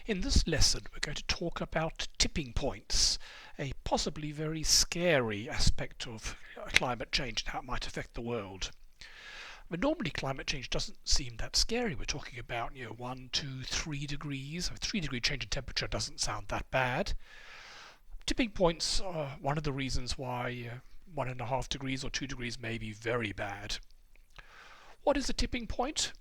In this lesson, we're going to talk about tipping points, a possibly very scary aspect of climate change and how it might affect the world. But normally climate change doesn't seem that scary. We're talking about 1, 2, 3 degrees. A 3-degree change in temperature doesn't sound that bad. Tipping points are one of the reasons why 1.5 degrees or 2 degrees may be very bad. What is a tipping point?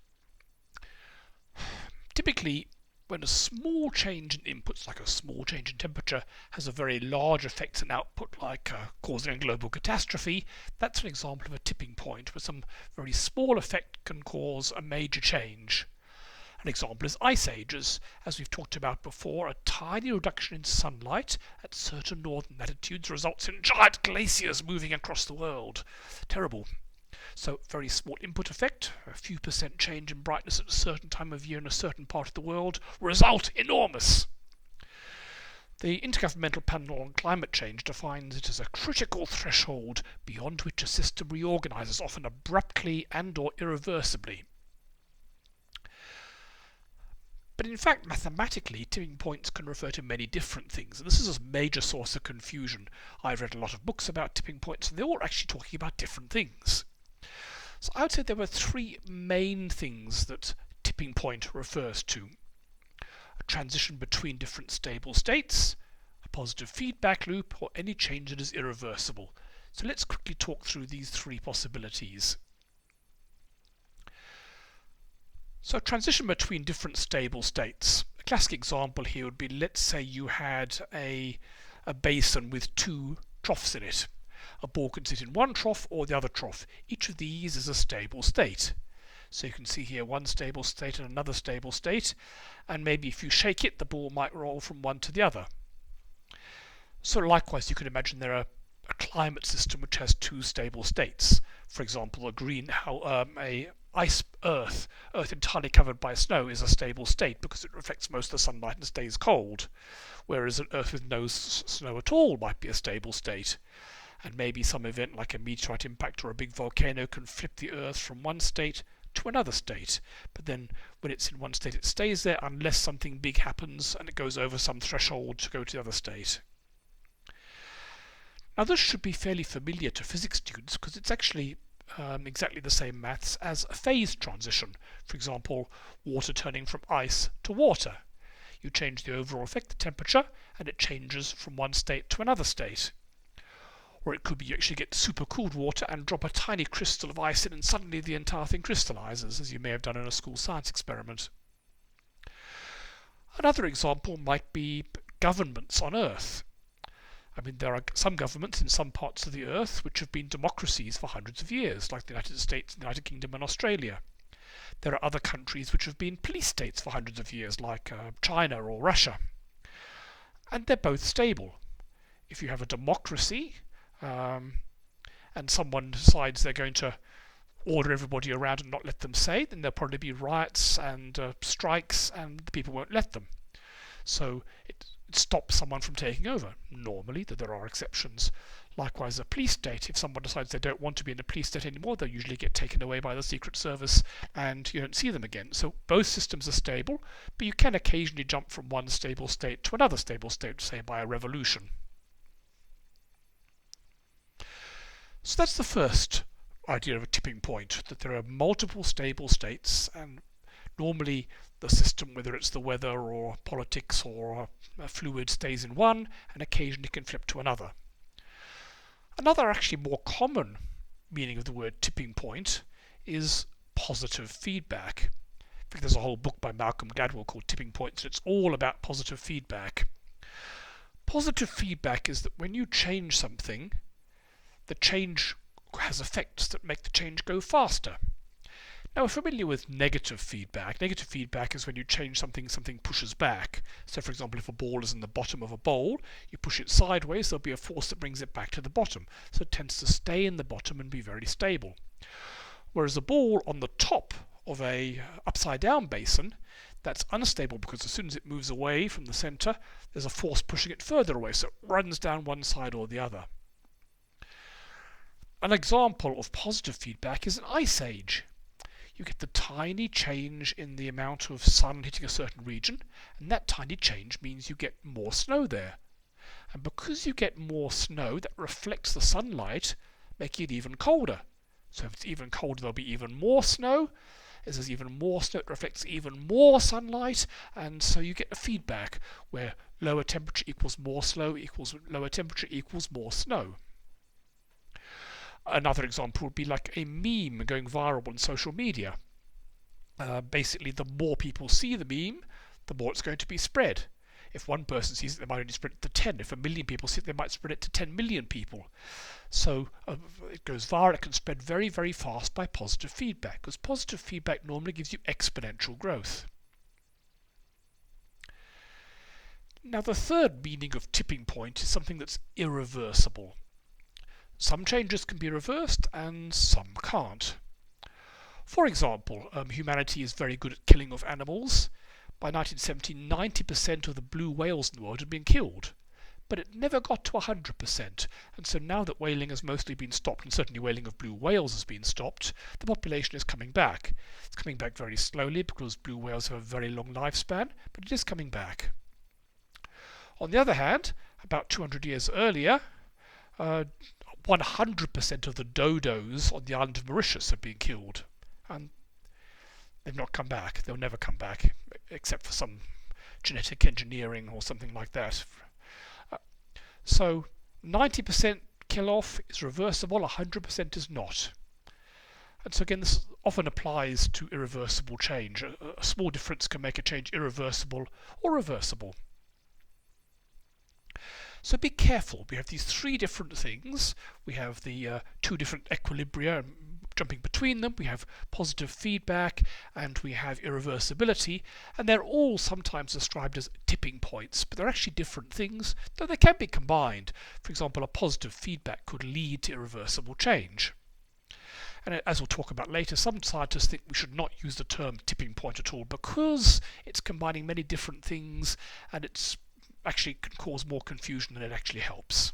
Typically, when a small change in inputs, like a small change in temperature, has a very large effect on output, like causing a global catastrophe, that's an example of a tipping point, where some very small effect can cause a major change. An example is ice ages. As we've talked about before, a tiny reduction in sunlight at certain northern latitudes results in giant glaciers moving across the world. Terrible. So very small input effect, a few percent change in brightness at a certain time of year in a certain part of the world, result enormous. The Intergovernmental Panel on Climate Change defines it as a critical threshold beyond which a system reorganizes, often abruptly and or irreversibly. But in fact, mathematically, tipping points can refer to many different things, and this is a major source of confusion. I've read a lot of books about tipping points, and they're all actually talking about different things. So I would say there were three main things that tipping point refers to. A transition between different stable states, a positive feedback loop, or any change that is irreversible. So let's quickly talk through these three possibilities. So transition between different stable states. A classic example here would be, let's say you had a basin with two troughs in it. A ball can sit in one trough or the other trough. Each of these is a stable state. So you can see here one stable state and another stable state, and maybe if you shake it, the ball might roll from one to the other. So likewise, you can imagine there are a climate system which has two stable states. For example, a ice Earth entirely covered by snow is a stable state because it reflects most of the sunlight and stays cold, whereas an Earth with no snow at all might be a stable state. And maybe some event like a meteorite impact or a big volcano can flip the Earth from one state to another state. But then when it's in one state, it stays there unless something big happens and it goes over some threshold to go to the other state. Now this should be fairly familiar to physics students because it's actually exactly the same maths as a phase transition. For example, water turning from ice to water. You change the overall effect, the temperature, and it changes from one state to another state. Or it could be you actually get super cooled water and drop a tiny crystal of ice in and suddenly the entire thing crystallizes, as you may have done in a school science experiment. Another example might be governments on Earth. I mean, there are some governments in some parts of the Earth which have been democracies for hundreds of years, like the United States, the United Kingdom and Australia. There are other countries which have been police states for hundreds of years, like China or Russia. And they're both stable. If you have a democracy, and someone decides they're going to order everybody around and not let them say, then there'll probably be riots and strikes, and the people won't let them. So it stops someone from taking over. Normally, there are exceptions. Likewise, a police state, if someone decides they don't want to be in a police state anymore, they'll usually get taken away by the Secret Service and you don't see them again. So both systems are stable, but you can occasionally jump from one stable state to another stable state, say by a revolution. So that's the first idea of a tipping point, that there are multiple stable states, and normally the system, whether it's the weather or politics or a fluid, stays in one and occasionally can flip to another. Another actually more common meaning of the word tipping point is positive feedback. In fact, there's a whole book by Malcolm Gladwell called Tipping Points, and it's all about positive feedback. Positive feedback is that when you change something, the change has effects that make the change go faster. Now we're familiar with negative feedback. Negative feedback is when you change something, something pushes back. So for example, if a ball is in the bottom of a bowl, you push it sideways, there'll be a force that brings it back to the bottom. So it tends to stay in the bottom and be very stable. Whereas a ball on the top of a upside down basin, that's unstable because as soon as it moves away from the center, there's a force pushing it further away, so it runs down one side or the other. An example of positive feedback is an ice age. You get the tiny change in the amount of sun hitting a certain region, and that tiny change means you get more snow there. And because you get more snow that reflects the sunlight, making it even colder. So if it's even colder, there'll be even more snow. As there's even more snow, it reflects even more sunlight, and so you get a feedback where lower temperature equals more snow equals lower temperature equals more snow. Another example would be like a meme going viral on social media. Basically, the more people see the meme, the more it's going to be spread. If one person sees it, they might only spread it to 10. If a million people see it, they might spread it to 10 million people. So it goes viral. It can spread very, very fast by positive feedback, because positive feedback normally gives you exponential growth. Now, the third meaning of tipping point is something that's irreversible. Some changes can be reversed and some can't. For example, humanity is very good at killing of animals. By 1970, 90% of the blue whales in the world had been killed. But it never got to 100%, and so now that whaling has mostly been stopped, and certainly whaling of blue whales has been stopped, the population is coming back. It's coming back very slowly because blue whales have a very long lifespan, but it is coming back. On the other hand, about 200 years earlier, 100% of the dodos on the island of Mauritius have been killed, and they've not come back. They'll never come back, except for some genetic engineering or something like that. So 90% kill off is reversible, 100% is not. And so again, this often applies to irreversible change. A small difference can make a change irreversible or reversible. So be careful. We have these three different things. We have the two different equilibria, jumping between them. We have positive feedback and we have irreversibility, and they're all sometimes described as tipping points, but they're actually different things, though they can be combined. For example, a positive feedback could lead to irreversible change. And as we'll talk about later, some scientists think we should not use the term tipping point at all because it's combining many different things and it's actually can cause more confusion than it actually helps.